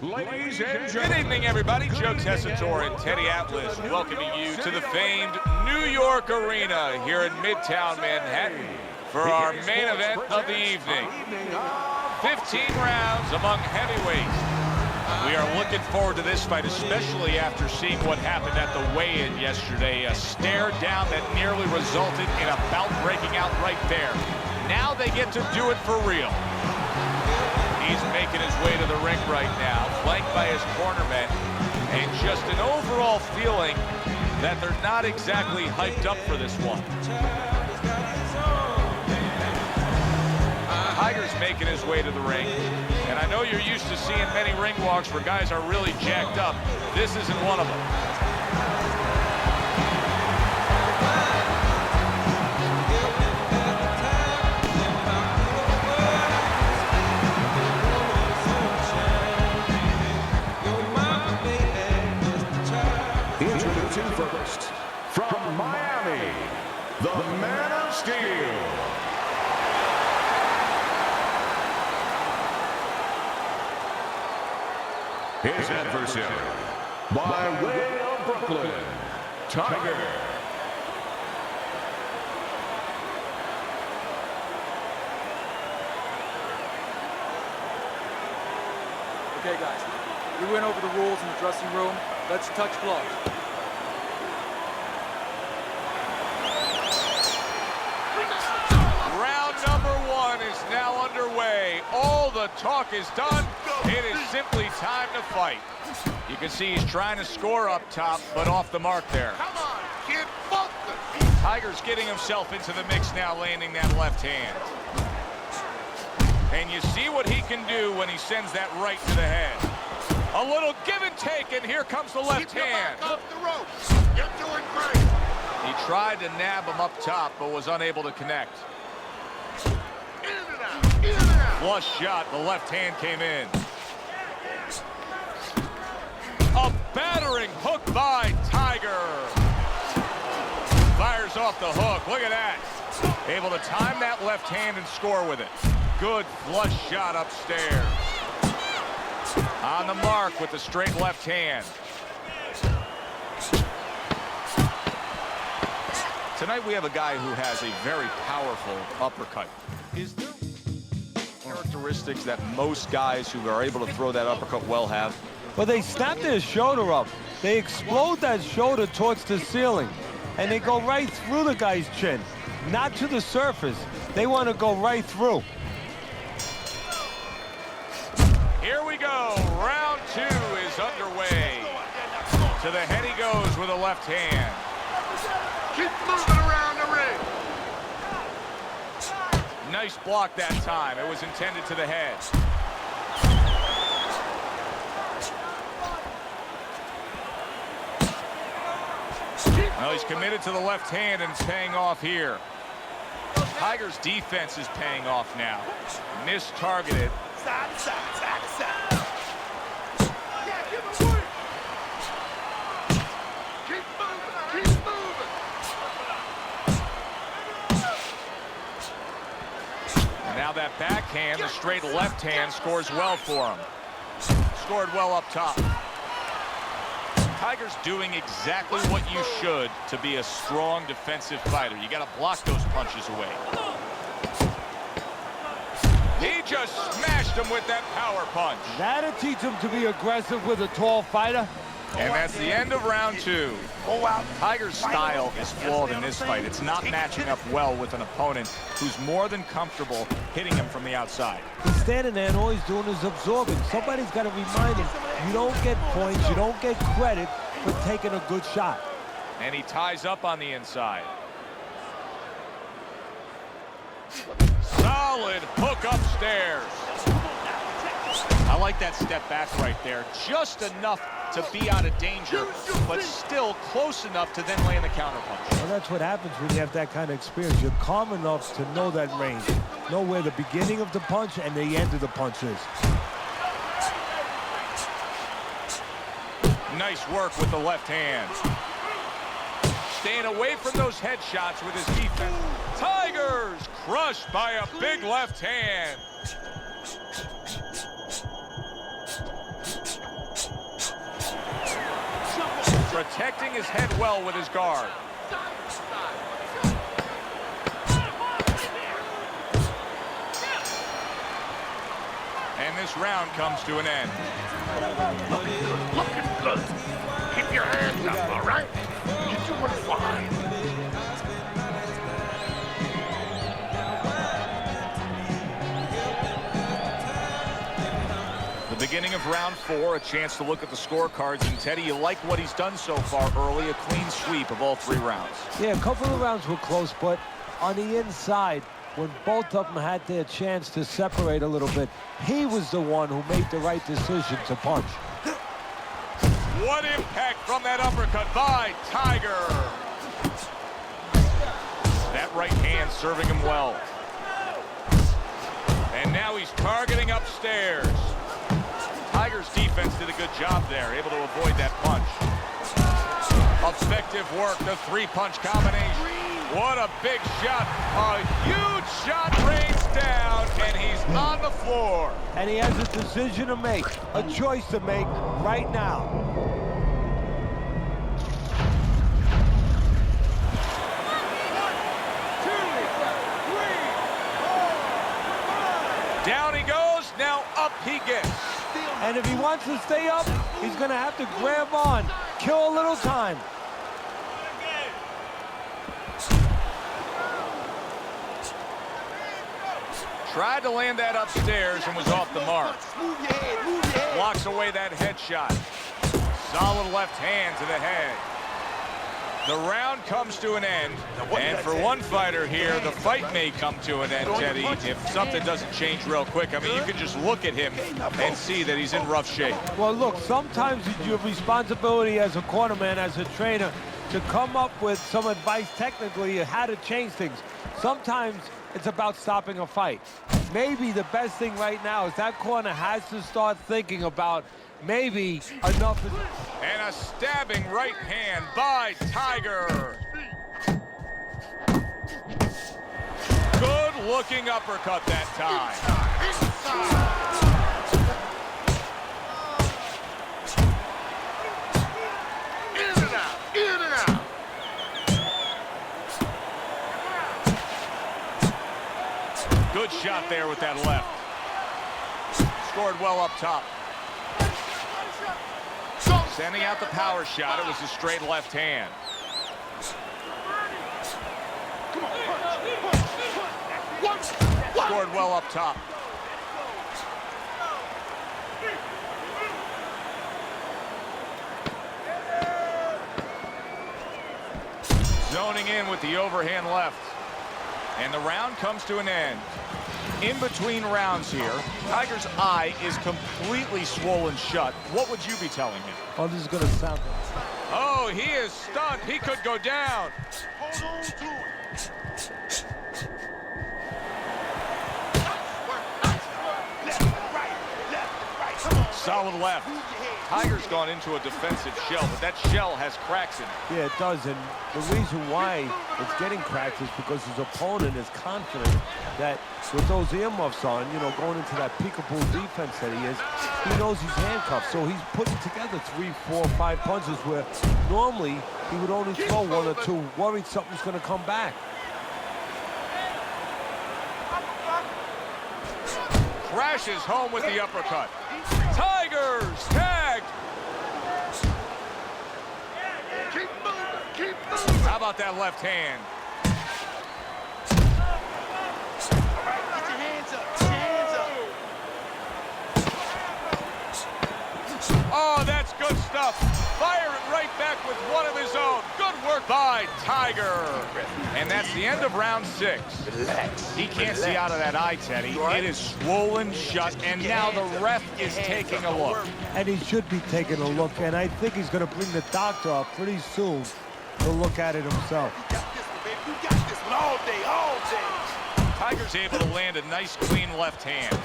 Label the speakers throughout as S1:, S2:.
S1: Ladies and
S2: Good
S1: gentlemen,
S2: evening, everybody. Joe Tessitore and Teddy Atlas welcoming you to the famed New York Arena here in Midtown Manhattan for our main event of the evening. 15 rounds among heavyweights. We are looking forward to this fight, especially after seeing what happened at the weigh-in yesterday. A stare down that nearly resulted in a bout breaking out right there. Now they get to do it for real. He's making his way to the ring right now, flanked by his cornermen, and just an overall feeling that they're not exactly hyped up for this one. Tiger's making his way to the ring, and I know you're used to seeing many ring walks where guys are really jacked up. This isn't one of them.
S1: introducing first, from Miami, the Man of Steel. His adversary, by way of Brooklyn, Tiger.
S3: Okay, guys, we went over the rules in the dressing room. Let's touch gloves.
S2: Round number one is now underway. All the talk is done. It is simply time to fight. You can see he's trying to score up top, but off the mark there.
S4: Come on, kid, focus.
S2: Tiger's getting himself into the mix now, landing that left hand. And you see what he can do when he sends that right to the head. A little give and take, and here comes the left
S4: Keep your
S2: hand.
S4: back off the ropes. You're doing great.
S2: He tried to nab him up top, but was unable to connect.
S4: In and out, in and out.
S2: Flush shot, the left hand came in. A battering hook by Tiger. Fires off the hook, look at that. Able to time that left hand and score with it. Good flush shot upstairs. On the mark with the straight left hand. Tonight we have a guy who has a very powerful uppercut. Is there characteristics that most guys who are able to throw that uppercut well have?
S5: Well, they snap their shoulder up. They explode that shoulder towards the ceiling. And they go right through the guy's chin. Not to the surface. They want to go right through.
S2: Here we go. Round two is underway. To the head he goes with a left hand.
S4: Keep moving around the ring.
S2: Nice block that time. It was intended to the head. Well, he's committed to the left hand, and it's paying off here. Tiger's defense is paying off now. Mistargeted.
S4: Stop, stop, stop, stop. Yeah, give him work. Keep moving, keep moving.
S2: And now that backhand, the straight left hand, scores well for him. Scored well up top. Tiger's doing exactly what you should to be a strong defensive fighter. You got to block those punches away. He just smashed him with that power punch.
S5: That'll teach him to be aggressive with a tall fighter.
S2: And that's the end of round two. Tiger's style is flawed in this fight. It's not matching up well with an opponent who's more than comfortable hitting him from the outside.
S5: He's standing there and all he's doing is absorbing. Somebody's got to remind him, you don't get points, you don't get credit for taking a good shot.
S2: And he ties up on the inside. Solid hook upstairs. I like that step back right there. Just enough to be out of danger, but still close enough to then land the counterpunch.
S5: Well, that's what happens when you have that kind of experience. You're calm enough to know that range. Know where the beginning of the punch and the end of the punch is.
S2: Nice work with the left hand. Staying away from those headshots with his defense. Tigers crushed by a big left hand. protecting his head well with his guard. And this round comes to an end.
S4: Looking good. Keep your hands up, all right? You're doing fine.
S2: The beginning of round 4, a chance to look at the scorecards. And Teddy, you like what he's done so far early, a clean sweep of all 3 rounds.
S5: Yeah, a couple of rounds were close, but on the inside, when both of them had their chance to separate a little bit, he was the one who made the right decision to punch.
S2: What impact from that uppercut by Tiger. That right hand serving him well. And now he's targeting upstairs. Tiger's defense did a good job there, able to avoid that punch. Effective work, the 3-punch combination. What a big shot. A huge shot rains down, and he's on the floor.
S5: And he has a decision to make, a choice to make right now.
S2: Down he goes, now up he gets.
S5: And if he wants to stay up, he's going to have to grab on, kill a little time.
S2: Tried to land that upstairs and was off the mark. Blocks away that headshot. Solid left hand to the head. The round comes to an end, and for one fighter here, the fight may come to an end, Teddy, if something doesn't change real quick. I mean, you can just look at him and see that he's in rough shape.
S5: Well, look, sometimes it's your responsibility as a cornerman, as a trainer, to come up with some advice technically how to change things. Sometimes it's about stopping a fight. Maybe the best thing right now is that corner has to start thinking about maybe enough is...
S2: And a stabbing right hand by Tiger. Good looking uppercut that time.
S4: In and out, in and out.
S2: Good shot there with that left. Scored well up top. Sending out the power shot. It was a straight left hand. Scored well up top. Zoning in with the overhand left. And the round comes to an end. In between rounds here, Tiger's eye is completely swollen shut. What would you be telling him?
S5: Oh, this is going to sound...
S2: Oh, he is stunned. He could go down.
S4: Hold on to it. Left, right. Come on.
S2: Solid left. Tiger's gone into a defensive shell, but that shell has cracks in it.
S5: Yeah, it does, and the reason why it's getting cracked is because his opponent is confident that with those earmuffs on, you know, going into that peekaboo defense that he is, he knows he's handcuffed, so he's putting together 3, 4, 5 punches where normally he would only throw 1 or 2, worried something's going to come back.
S2: Crashes home with the uppercut. Tigers tagged.
S4: Keep moving, keep moving.
S2: How about that left hand?
S4: All right, get your hands up, get your hands up.
S2: Oh, that's good stuff. Fire it right back with one of his own. Good work by Tiger. And that's the end of round 6.
S4: Relax.
S2: He can't see out of that eye, Teddy. It is swollen shut, and now the ref is taking a look.
S5: And he should be taking a look, and I think he's going to bring the doctor up pretty soon to look at it himself.
S4: You got this one, baby. You got this one all day, all day.
S2: Tiger's able to land a nice, clean left hand.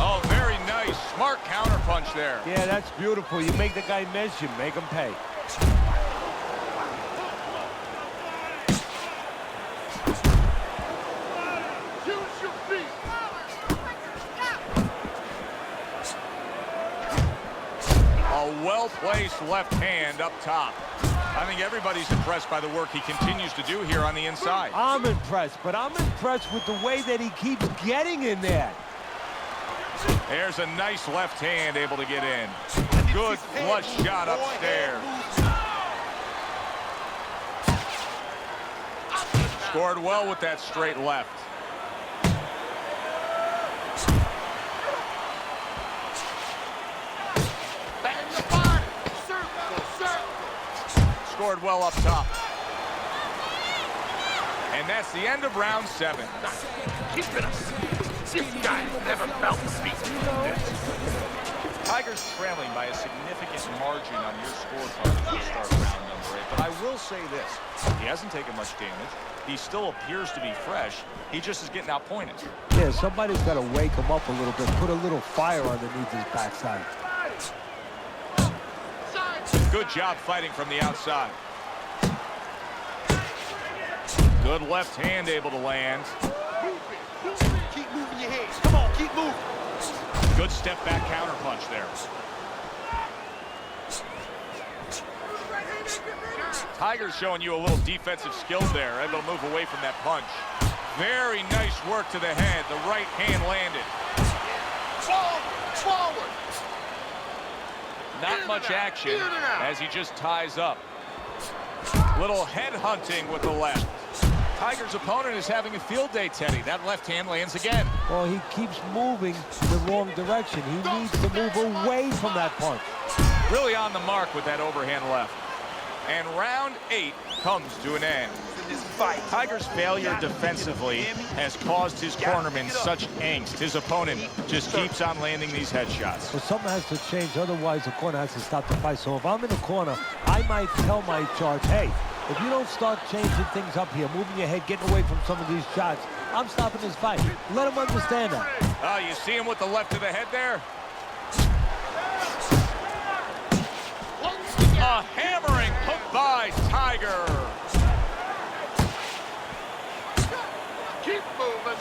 S2: Oh, very nice. Smart counterpunch there.
S5: Yeah, that's beautiful. You make the guy miss, you make him pay.
S4: Use your feet.
S2: A well-placed left hand up top. I think everybody's impressed by the work he continues to do here on the inside.
S5: I'm impressed, but I'm impressed with the way that he keeps getting in there.
S2: There's a nice left hand able to get in. Good flush shot upstairs. Scored well with that straight left. Scored well up top. And that's the end of round 7.
S4: Keep it up. This guy never felt speed.
S6: Tigers trailing by a significant margin on your scorecard as we start round number 8. But I will say this, he hasn't taken much damage. He still appears to be fresh. He just is getting outpointed.
S5: Yeah, somebody's got to wake him up a little bit, put a little fire underneath his backside.
S2: Good job fighting from the outside. Good left hand able to land.
S4: Keep moving your head. Come on, keep moving.
S2: Good step back counter punch there. Tigers showing you a little defensive skill there, able to move away from that punch. Very nice work to the head. The right hand landed.
S4: Forward.
S2: Not much action as he just ties up. Little head hunting with the left. Tigers' opponent is having a field day, Teddy. That left hand lands again.
S5: Well, he keeps moving the wrong direction. He needs to move away from that punch.
S2: Really on the mark with that overhand left. And round 8 comes to an end. Tigers' failure defensively has caused his cornerman such angst. His opponent just keeps on landing these headshots.
S5: Well, something has to change, otherwise the corner has to stop the fight. So if I'm in the corner, I might tell my charge, hey, if you don't start changing things up here, moving your head, getting away from some of these shots, I'm stopping this fight. Let him understand that.
S2: Oh, you see him with the left to the head there? A hammering hook by Tiger.
S4: Keep moving.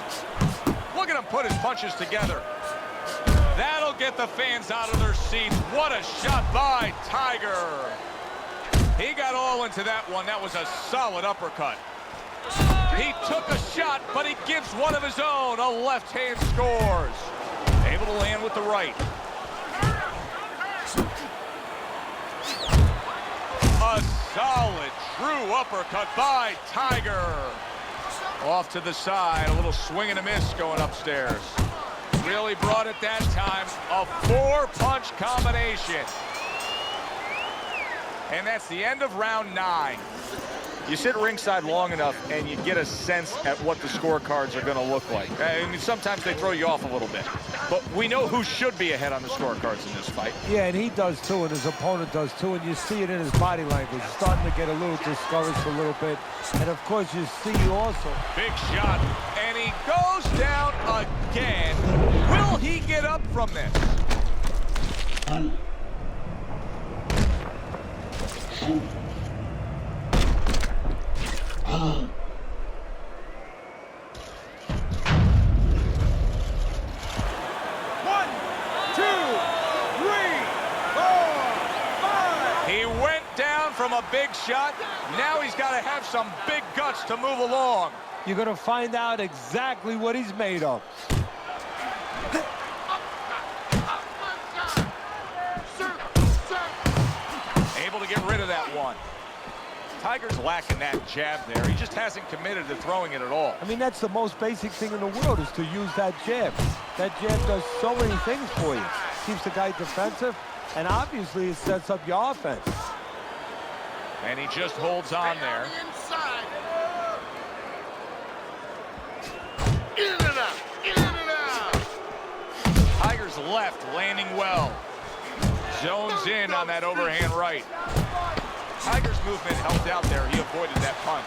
S2: Look at him put his punches together. That'll get the fans out of their seats. What a shot by Tiger. He got all into that one. That was a solid uppercut. He took a shot, but he gives one of his own. A left hand scores. Able to land with the right. A solid, true uppercut by Tiger. Off to the side, a little swing and a miss going upstairs. Really brought it that time. A 4-punch combination. And that's the end of round 9. You sit ringside long enough and you get a sense at what the scorecards are going to look like. I mean, sometimes they throw you off a little bit. But we know who should be ahead on the scorecards in this fight.
S5: Yeah, and he does too, and his opponent does too, and you see it in his body language. He's starting to get a little discouraged a little bit. And of course, you see also.
S2: Big shot, and he goes down again. Will he get up from this? He went down from a big shot. Now he's got to have some big guts to move along.
S5: You're going to find out exactly what he's made of.
S2: Able to get rid of that one. Tiger's lacking that jab there. He just hasn't committed to throwing it at all.
S5: I mean, that's the most basic thing in the world, is to use that jab. That jab does so many things for you. Keeps the guy defensive, and obviously it sets up your offense.
S2: And he just holds on there.
S4: In and out, in and out.
S2: Tiger's left landing well. Zones in on that overhand right. Tiger's movement helped out there. He avoided that punch.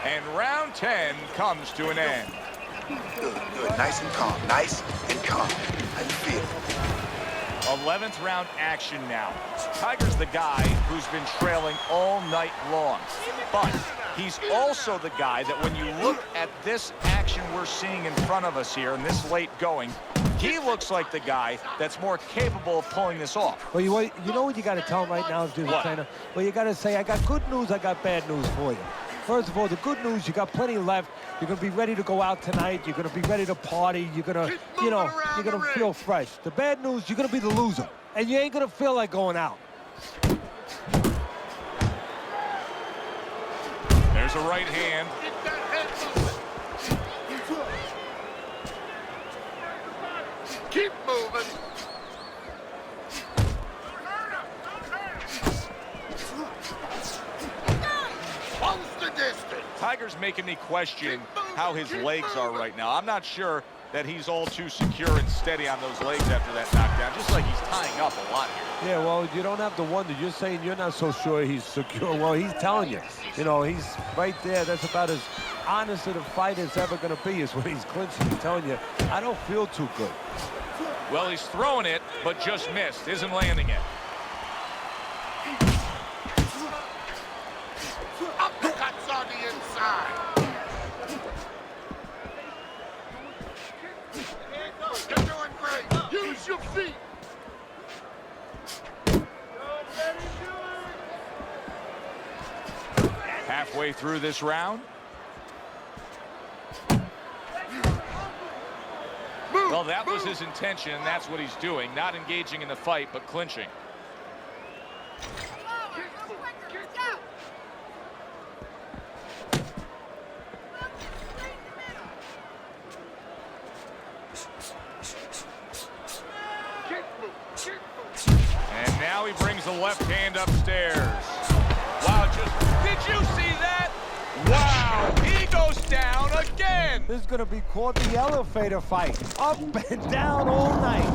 S2: And round 10 comes to an end.
S7: Good, good. Nice and calm. Nice and calm. How you feel?
S2: 11th round action now. Tiger's the guy who's been trailing all night long. But
S6: he's also the guy that when you look at this action we're seeing in front of us here and this late going, he looks like the guy that's more capable of pulling this off.
S5: Well, you know what you got to tell him right now, as a trainer? Well, you got to say, I got good news, I got bad news for you. First of all, the good news, you got plenty left. You're going to be ready to go out tonight. You're going to be ready to party. You're going to, you're going to feel fresh. The bad news, you're going to be the loser. And you ain't going to feel like going out.
S2: There's a right hand.
S4: Keep moving. Close the distance.
S6: Tiger's making me question how his legs are right now. I'm not sure that he's all too secure and steady on those legs after that knockdown, just like he's tying up a lot here.
S5: Yeah, well, you don't have to wonder. You're saying you're not so sure he's secure. Well, he's telling you. You know, he's right there. That's about as honest as a fight is ever going to be, is when he's clinching. He's telling you, I don't feel too good.
S2: Well, he's throwing it, but just missed. Isn't landing it.
S4: Uppercuts on the inside. You're doing great. Use your feet.
S2: Halfway through this round. Well, that was his intention, and that's what he's doing. Not engaging in the fight, but clinching. And now he brings the left hand upstairs. Wow, did you see that? Wow, he goes down again.
S5: This is going to be called the elevator fight. Up and down all night.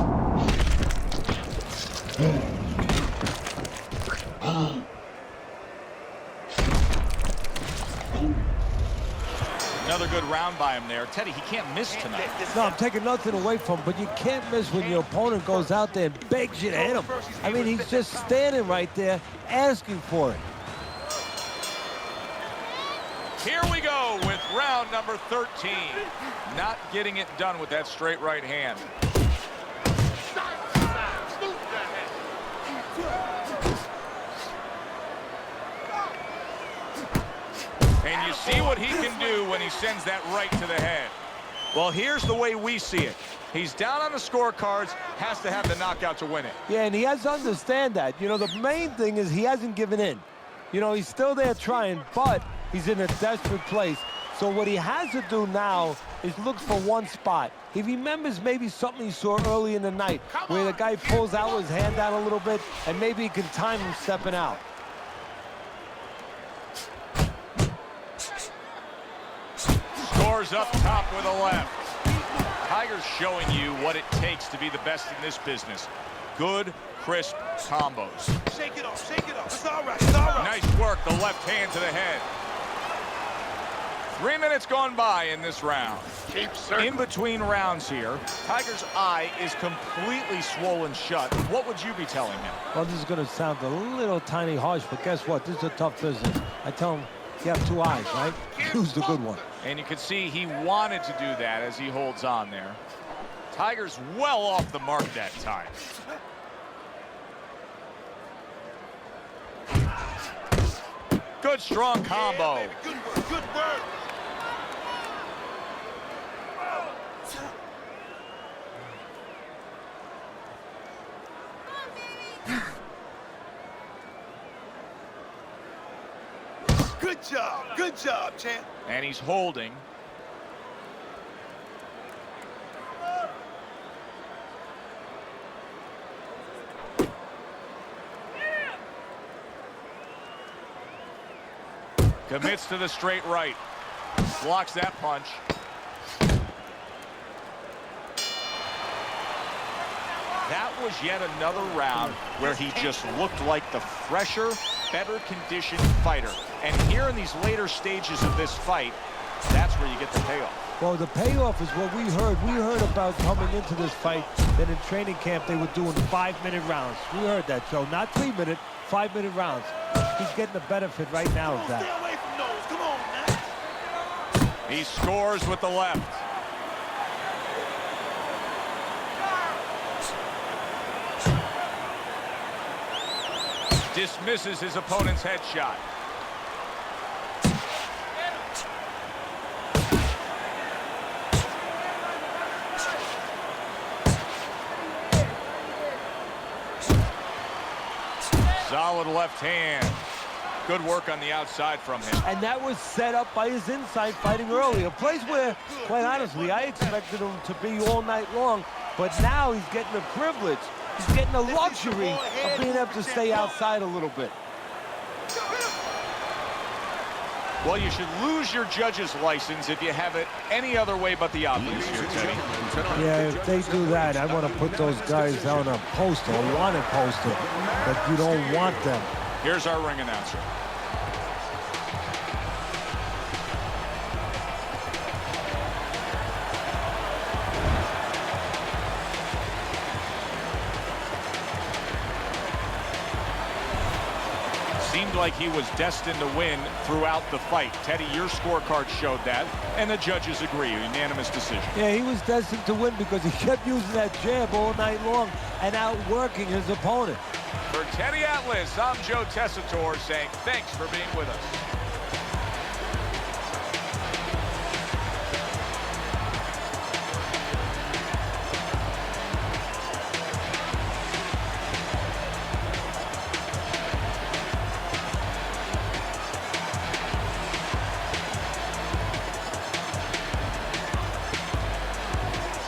S6: Another good round by him there. Teddy, he can't miss tonight.
S5: No, I'm taking nothing away from him, but you can't miss when your opponent goes out there and begs you to hit him. I mean, he's just standing right there asking for it.
S2: Here we go with round number 13. Not getting it done with that straight right hand. And you see what he can do when he sends that right to the head.
S6: Well, here's the way we see it. He's down on the scorecards, has to have the knockout to win it.
S5: Yeah, and he has to understand that. You know, the main thing is he hasn't given in. You know, he's still there trying, but he's in a desperate place. So what he has to do now is look for one spot. He remembers maybe something he saw early in the night where the guy pulls out his hand down a little bit, and maybe he can time him stepping out.
S2: Scores up top with a left. Tiger's showing you what it takes to be the best in this business. Good, crisp combos.
S4: Shake it off, shake it off. It's all right, it's all right.
S2: Nice work, the left hand to the head. 3 minutes gone by in this round.
S4: Keep circling.
S6: In between rounds here, Tiger's eye is completely swollen shut. What would you be telling him?
S5: Well, this is going to sound a little tiny harsh, but guess what? This is a tough business. I tell him, you have two eyes, right? Use the good one.
S2: And you can see he wanted to do that as he holds on there. Tiger's well off the mark that time. Good, strong combo.
S4: Yeah, good work, good work. Good job, champ.
S2: And he's holding. Commits to the straight right. Blocks that punch.
S6: That was yet another round where he just looked like the fresher, better conditioned fighter. And here in these later stages of this fight, that's where you get the payoff.
S5: Well, the payoff is what we heard. We heard about coming into this fight that in training camp they were doing 5-minute rounds. We heard that, Joe. Not 3-minute, 5-minute rounds. He's getting the benefit right now of that.
S4: Stay away from those. Come on.
S2: He scores with the left. Dismisses his opponent's headshot. Solid left hand. Good work on the outside from him.
S5: And that was set up by his inside fighting earlier. A place where, quite honestly, I expected him to be all night long, but now he's getting the privilege. He's getting the luxury of being able to stay outside a little bit.
S6: Well, you should lose your judge's license if you have it any other way but the obvious here, Teddy.
S5: Yeah, if they do that, I want to put those guys on a poster, a wanted poster, but you don't want them.
S2: Here's our ring announcer. Seemed like he was destined to win throughout the fight. Teddy, your scorecard showed that, and the judges agree. Unanimous decision.
S5: Yeah, he was destined to win because he kept using that jab all night long and outworking his opponent.
S2: For Teddy Atlas, I'm Joe Tessitore saying thanks for being with us.